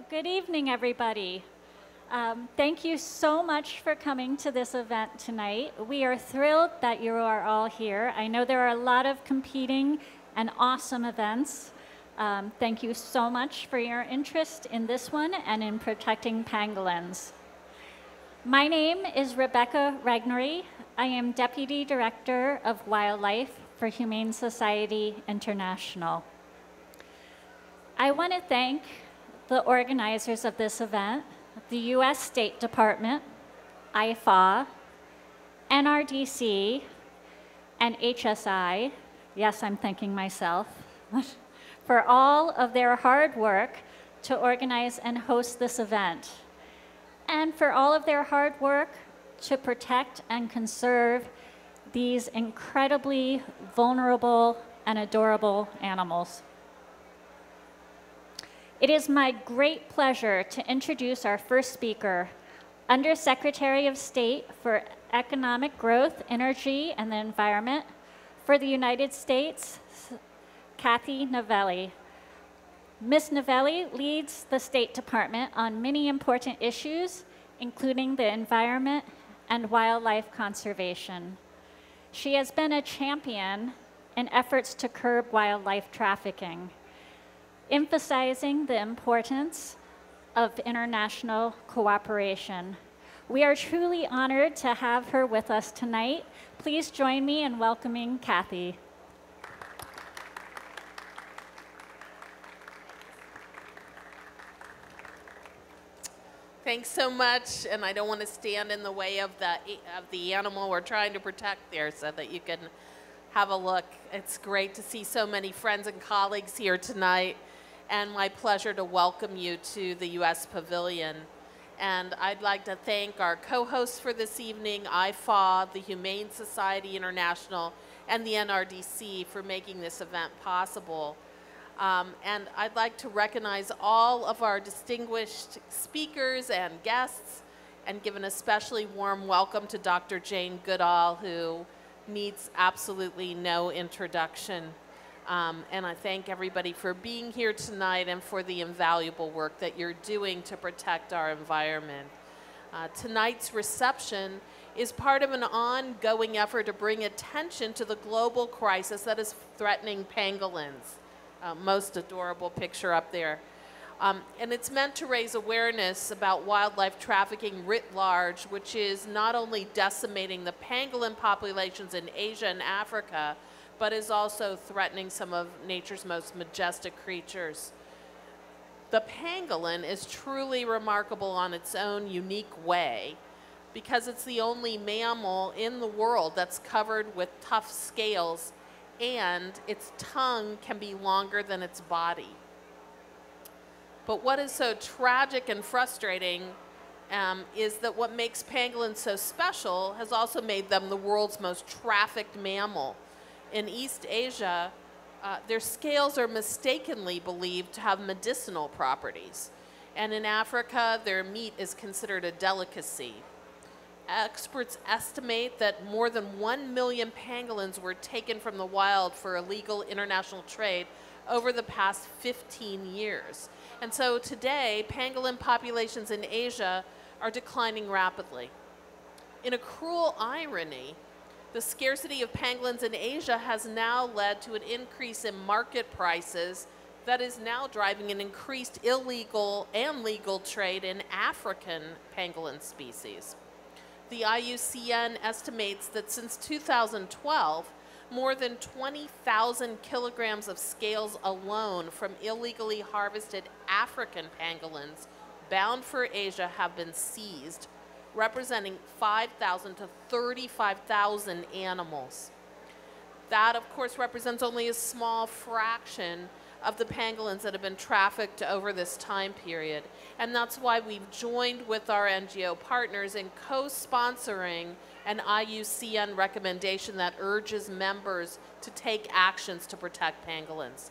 Good evening, everybody. Thank you so much for coming to this event tonight. We are thrilled that you are all here. I know there are a lot of competing and awesome events. Thank you so much for your interest in this one and in protecting pangolins. My name is Rebecca Regnery. I am Deputy Director of Wildlife for Humane Society International. I want to thank the organizers of this event, the U.S. State Department, IFAW, NRDC, and HSI, yes, I'm thanking myself, for all of their hard work to organize and host this event, and for all of their hard work to protect and conserve these incredibly vulnerable and adorable animals. It is my great pleasure to introduce our first speaker, Undersecretary of State for Economic Growth, Energy, and the Environment for the United States, Kathy Novelli. Ms. Novelli leads the State Department on many important issues, including the environment and wildlife conservation. She has been a champion in efforts to curb wildlife trafficking, emphasizing the importance of international cooperation. We are truly honored to have her with us tonight. Please join me in welcoming Kathy. Thanks so much, and I don't want to stand in the way of the animal we're trying to protect there so that you can have a look. It's great to see so many friends and colleagues here tonight, and my pleasure to welcome you to the U.S. Pavilion. And I'd like to thank our co-hosts for this evening, IFAW, the Humane Society International, and the NRDC for making this event possible. And I'd like to recognize all of our distinguished speakers and guests and give an especially warm welcome to Dr. Jane Goodall, who needs absolutely no introduction. And I thank everybody for being here tonight and for the invaluable work that you're doing to protect our environment. Tonight's reception is part of an ongoing effort to bring attention to the global crisis that is threatening pangolins. Most adorable picture up there. And it's meant to raise awareness about wildlife trafficking writ large, which is not only decimating the pangolin populations in Asia and Africa, but is also threatening some of nature's most majestic creatures. The pangolin is truly remarkable on its own unique way because it's the only mammal in the world that's covered with tough scales, and its tongue can be longer than its body. But what is so tragic and frustrating is that what makes pangolins so special has also made them the world's most trafficked mammal. In East Asia, their scales are mistakenly believed to have medicinal properties. And in Africa, their meat is considered a delicacy. Experts estimate that more than 1 million pangolins were taken from the wild for illegal international trade over the past 15 years. And so today, pangolin populations in Asia are declining rapidly. In a cruel irony, the scarcity of pangolins in Asia has now led to an increase in market prices that is now driving an increased illegal and legal trade in African pangolin species. The IUCN estimates that since 2012, more than 20,000 kilograms of scales alone from illegally harvested African pangolins bound for Asia have been seized, representing 5,000 to 35,000 animals. That, of course, represents only a small fraction of the pangolins that have been trafficked over this time period. And that's why we've joined with our NGO partners in co-sponsoring an IUCN recommendation that urges members to take actions to protect pangolins.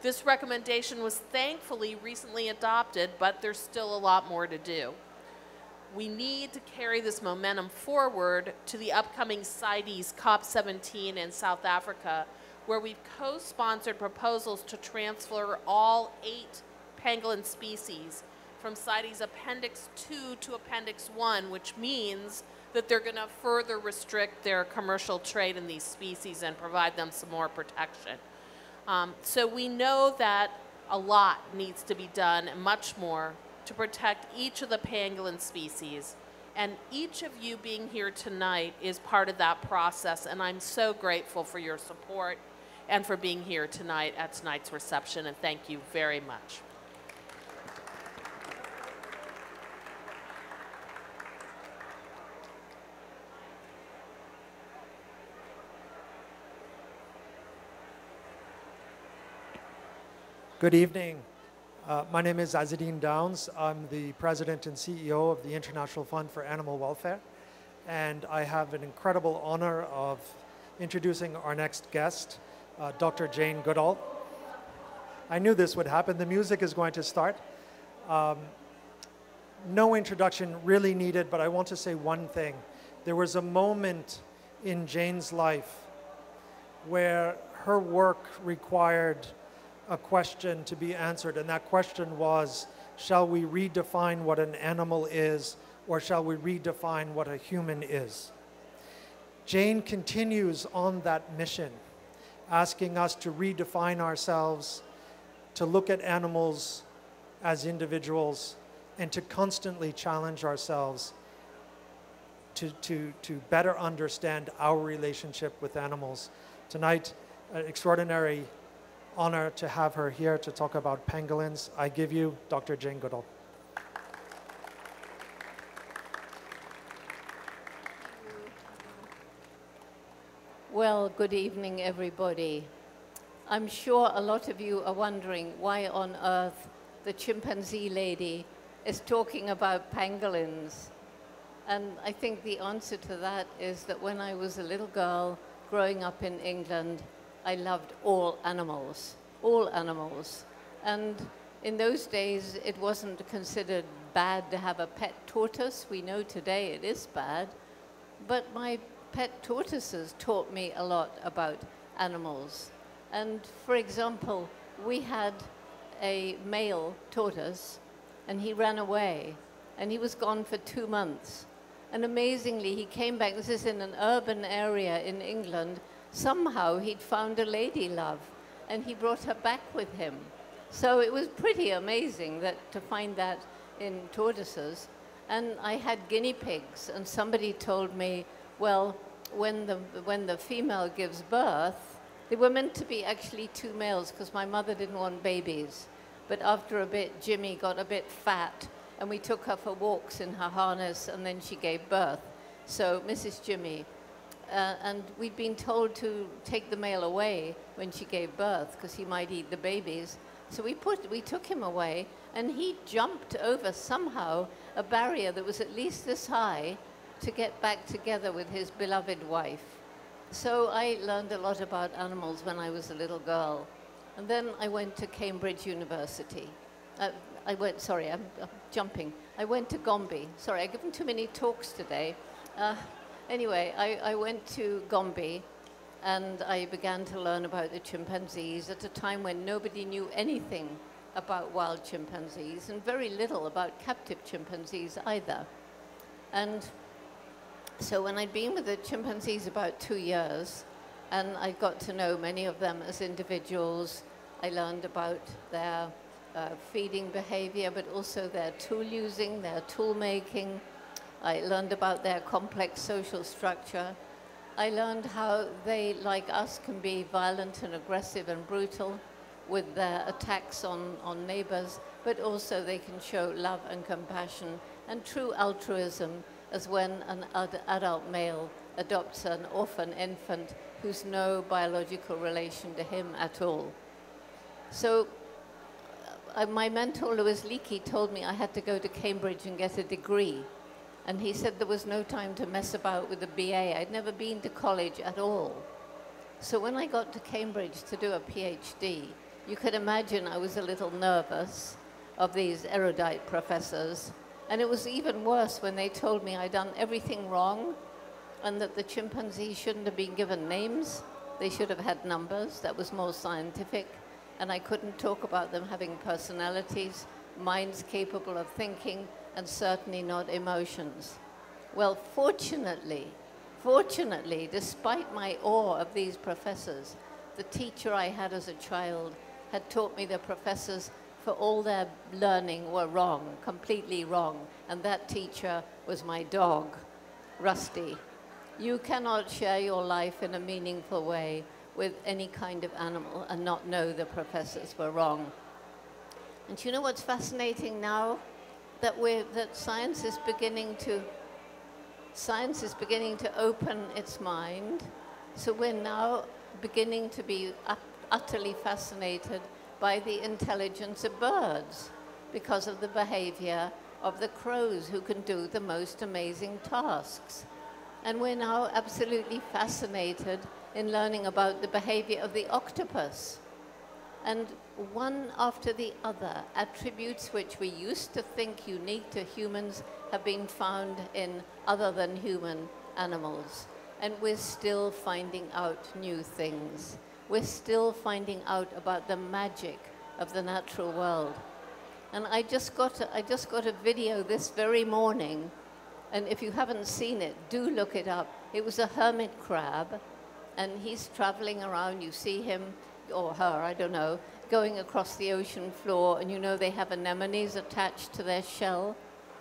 This recommendation was thankfully recently adopted, but there's still a lot more to do. We need to carry this momentum forward to the upcoming CITES COP17 in South Africa, where we've co-sponsored proposals to transfer all 8 pangolin species from CITES Appendix 2 to Appendix 1, which means that they're going to further restrict their commercial trade in these species and provide them some more protection. So we know that a lot needs to be done, and much more, to protect each of the pangolin species. And each of you being here tonight is part of that process, and I'm so grateful for your support and for being here tonight at tonight's reception, and thank you very much. Good evening. My name is Azadeen Downs. I'm the president and CEO of the International Fund for Animal Welfare, and I have an incredible honor of introducing our next guest, Dr. Jane Goodall. I knew this would happen. The music is going to start. No introduction really needed, but I want to say one thing. There was a moment in Jane's life where her work required a question to be answered, and that question was, shall we redefine what an animal is, or shall we redefine what a human is? Jane continues on that mission, asking us to redefine ourselves, to look at animals as individuals, and to constantly challenge ourselves to better understand our relationship with animals. Tonight, an extraordinary honor to have her here to talk about pangolins. I give you Dr. Jane Goodall. Well, good evening, everybody. I'm sure a lot of you are wondering why on earth the chimpanzee lady is talking about pangolins. And I think the answer to that is that when I was a little girl growing up in England, I loved all animals. And in those days, it wasn't considered bad to have a pet tortoise. We know today it is bad. But my pet tortoises taught me a lot about animals. And for example, we had a male tortoise, and he ran away, and he was gone for 2 months. And amazingly, he came back. This is in an urban area in England. Somehow he'd found a lady love, and he brought her back with him. So it was pretty amazing to find that in tortoises. And I had guinea pigs, and somebody told me, well, when the female gives birth, they were meant to be actually 2 males because my mother didn't want babies. But after a bit, Jimmy got a bit fat, and we took her for walks in her harness, and then she gave birth. So Mrs. Jimmy. And we'd been told to take the male away when she gave birth because he might eat the babies. So we took him away, and he jumped over somehow a barrier that was at least this high to get back together with his beloved wife. So I learned a lot about animals when I was a little girl. And then I went to Cambridge University. I'm jumping. I went to Gombe. Sorry, I've given too many talks today. Anyway, I went to Gombe, and I began to learn about the chimpanzees at a time when nobody knew anything about wild chimpanzees, and very little about captive chimpanzees either. And so when I'd been with the chimpanzees about 2 years, and I got to know many of them as individuals, I learned about their feeding behavior, but also their tool using, their tool making. I learned about their complex social structure. I learned how they, like us, can be violent and aggressive and brutal with their attacks on neighbors, but also they can show love and compassion and true altruism, as when an adult male adopts an orphan infant who's no biological relation to him at all. So my mentor, Louis Leakey, told me I had to go to Cambridge and get a degree. And he said there was no time to mess about with a BA. I'd never been to college at all. So when I got to Cambridge to do a PhD, you could imagine I was a little nervous of these erudite professors. And it was even worse when they told me I'd done everything wrong and that the chimpanzees shouldn't have been given names. They should have had numbers. That was more scientific. and I couldn't talk about them having personalities, minds capable of thinking, and certainly not emotions. Well, fortunately, despite my awe of these professors, the teacher I had as a child had taught me the professors, for all their learning, were wrong, completely wrong. And that teacher was my dog, Rusty. You cannot share your life in a meaningful way with any kind of animal and not know the professors were wrong. And you know what's fascinating now? That science is beginning to open its mind. So we're now beginning to be utterly fascinated by the intelligence of birds because of the behavior of the crows, who can do the most amazing tasks. And we're now absolutely fascinated in learning about the behavior of the octopus. And one after the other, attributes which we used to think unique to humans have been found in other than human animals. And we're still finding out new things. We're still finding out about the magic of the natural world. And I just got a video this very morning, and if you haven't seen it, do look it up. It was a hermit crab, and he's traveling around. You see him, or her, I don't know, going across the ocean floor, and you know they have anemones attached to their shell.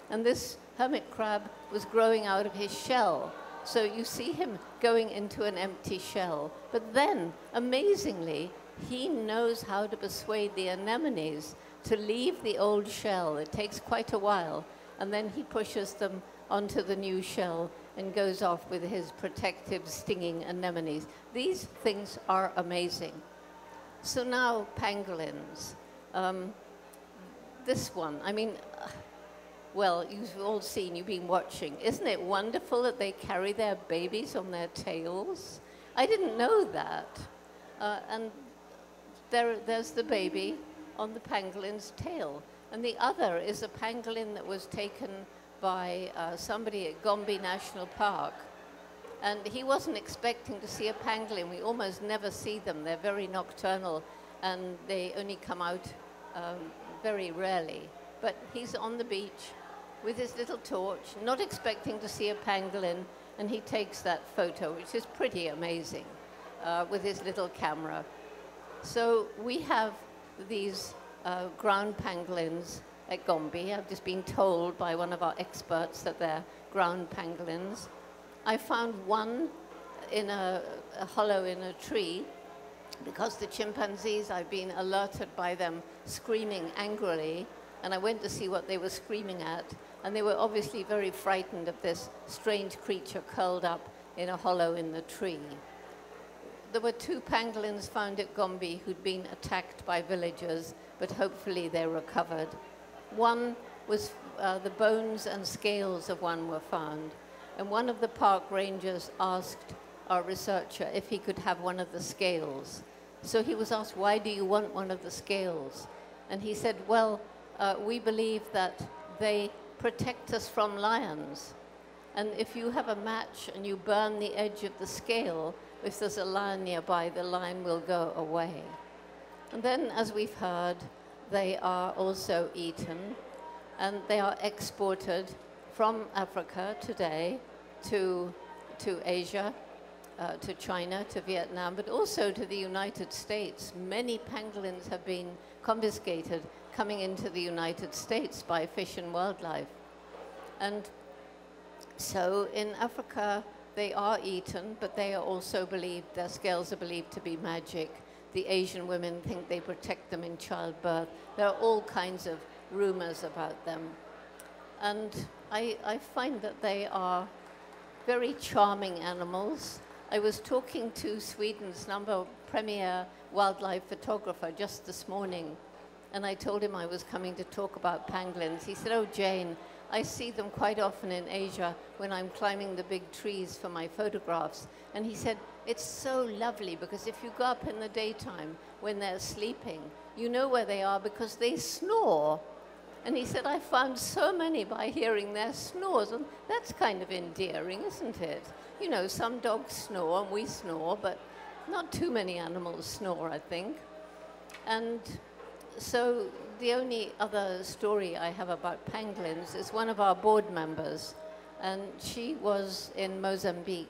And this hermit crab was growing out of his shell. So you see him going into an empty shell. But then, amazingly, he knows how to persuade the anemones to leave the old shell. It takes quite a while. And then he pushes them onto the new shell and goes off with his protective, stinging anemones. These things are amazing. So now, pangolins. This one, I mean, well, you've all seen, you've been watching. Isn't it wonderful that they carry their babies on their tails? I didn't know that. And there's the baby on the pangolin's tail. And the other is a pangolin that was taken by somebody at Gombe National Park. And he wasn't expecting to see a pangolin. We almost never see them. They're very nocturnal, and they only come out very rarely. But he's on the beach with his little torch, not expecting to see a pangolin, and he takes that photo, which is pretty amazing, with his little camera. So we have these ground pangolins at Gombe. I've just been told by one of our experts that they're ground pangolins. I found one in a hollow in a tree, because the chimpanzees, I've been alerted by them screaming angrily, and I went to see what they were screaming at, and they were obviously very frightened of this strange creature curled up in a hollow in the tree. There were 2 pangolins found at Gombe who'd been attacked by villagers, but hopefully they recovered. One was, the bones and scales of one were found, and one of the park rangers asked our researcher if he could have one of the scales. So he was asked, why do you want one of the scales? And he said, well, we believe that they protect us from lions. And if you have a match and you burn the edge of the scale, if there's a lion nearby, the lion will go away. And then, as we've heard, they are also eaten, and they are exported from Africa today to Asia, to China, to Vietnam, but also to the United States. Many pangolins have been confiscated coming into the United States by Fish and Wildlife. And so in Africa, they are eaten, but they are also believed, their scales are believed to be magic. The Asian women think they protect them in childbirth. There are all kinds of rumors about them. And I find that they are very charming animals. I was talking to Sweden's premier wildlife photographer just this morning, and I told him I was coming to talk about pangolins. He said, oh, Jane, I see them quite often in Asia when I'm climbing the big trees for my photographs. And he said, it's so lovely because if you go up in the daytime when they're sleeping, you know where they are because they snore. And he said, I found so many by hearing their snores. And that's kind of endearing, isn't it? You know, some dogs snore and we snore, but not too many animals snore, I think. And so the only other story I have about pangolins is one of our board members, and she was in Mozambique,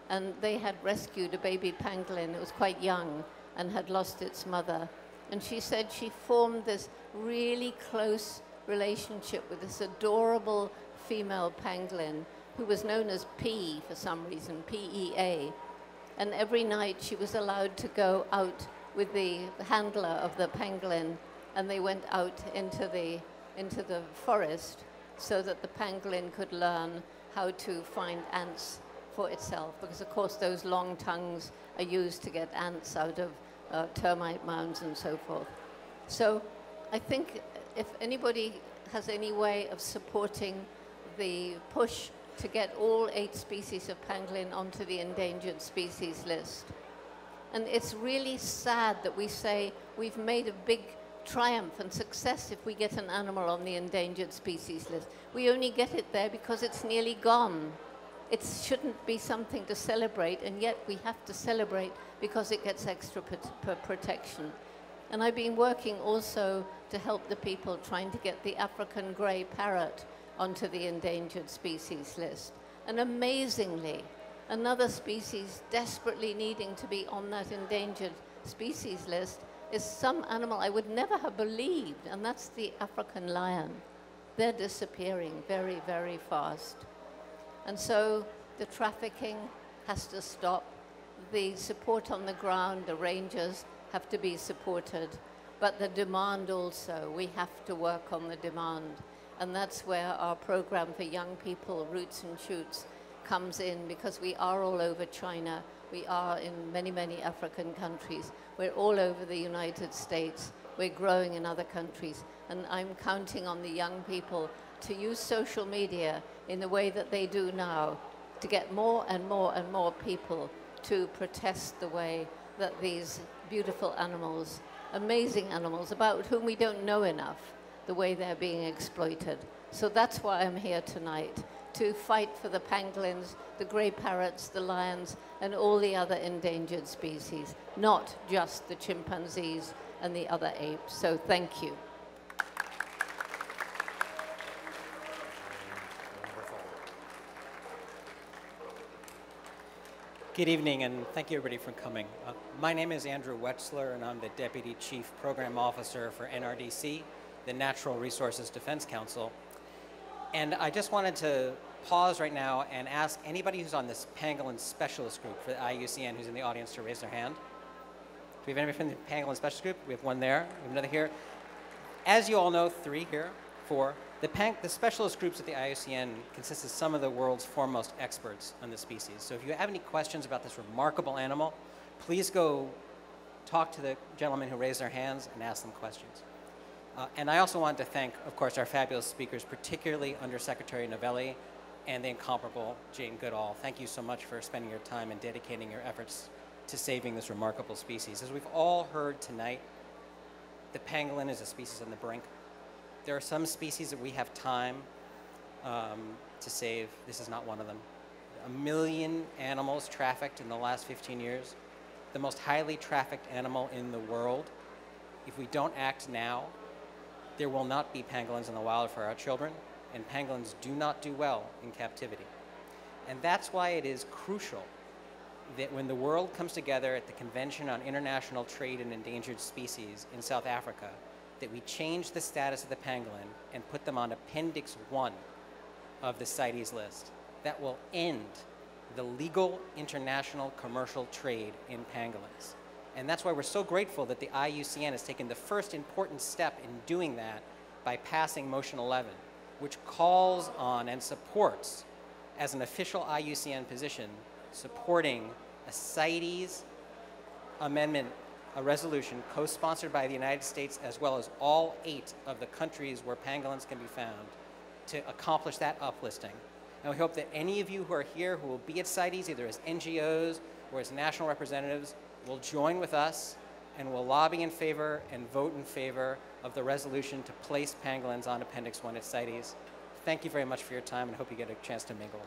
and they had rescued a baby pangolin. It was quite young and had lost its mother. And she said she formed this really close relationship with this adorable female pangolin who was known as P for some reason, P-E-A. And every night she was allowed to go out with the handler of the pangolin, and they went out into the forest so that the pangolin could learn how to find ants for itself, because of course those long tongues are used to get ants out of termite mounds and so forth. So I think if anybody has any way of supporting the push to get all 8 species of pangolin onto the endangered species list. And it's really sad that we say we've made a big triumph and success if we get an animal on the endangered species list. We only get it there because it's nearly gone. It shouldn't be something to celebrate, and yet we have to celebrate because it gets extra protection. And I've been working also to help the people trying to get the African grey parrot onto the endangered species list. And amazingly, another species desperately needing to be on that endangered species list is some animal I would never have believed, and that's the African lion. They're disappearing very, very fast. And so the trafficking has to stop. The support on the ground, the rangers have to be supported, but the demand also, we have to work on the demand. And that's where our program for young people, Roots and Shoots, comes in, because we are all over China. We are in many, many African countries. We're all over the United States. We're growing in other countries. And I'm counting on the young people to use social media in the way that they do now to get more and more and more people to protest the way that these beautiful animals, amazing animals, about whom we don't know enough, the way they're being exploited. So that's why I'm here tonight, to fight for the pangolins, the grey parrots, the lions, and all the other endangered species, not just the chimpanzees and the other apes. So thank you. Good evening, and thank you everybody for coming. My name is Andrew Wetzler, and I'm the Deputy Chief Program Officer for NRDC, the Natural Resources Defense Council. And I just wanted to pause right now and ask anybody who's on this pangolin specialist group for the IUCN who's in the audience to raise their hand. Do we have anybody from the pangolin specialist group? We have one there, we have another here. As you all know, 3 here, 4. The specialist groups at the IUCN consist of some of the world's foremost experts on the species. So if you have any questions about this remarkable animal, please go talk to the gentlemen who raised their hands and ask them questions. And I also want to thank, of course, our fabulous speakers, particularly Undersecretary Novelli and the incomparable Jane Goodall. Thank you so much for spending your time and dedicating your efforts to saving this remarkable species. As we've all heard tonight, the pangolin is a species on the brink. There are some species that we have time to save. This is not one of them. 1 million animals trafficked in the last 15 years. The most highly trafficked animal in the world. If we don't act now, there will not be pangolins in the wild for our children, and pangolins do not do well in captivity. And that's why it is crucial that when the world comes together at the Convention on International Trade in Endangered Species in South Africa, that we change the status of the pangolin and put them on Appendix 1 of the CITES list. That will end the legal international commercial trade in pangolins. And that's why we're so grateful that the IUCN has taken the first important step in doing that by passing Motion 11, which calls on and supports, as an official IUCN position, supporting a CITES amendment, a resolution co-sponsored by the United States as well as all 8 of the countries where pangolins can be found to accomplish that uplisting. And we hope that any of you who are here who will be at CITES, either as NGOs or as national representatives, will join with us and will lobby in favor and vote in favor of the resolution to place pangolins on Appendix 1 at CITES. Thank you very much for your time, and I hope you get a chance to mingle.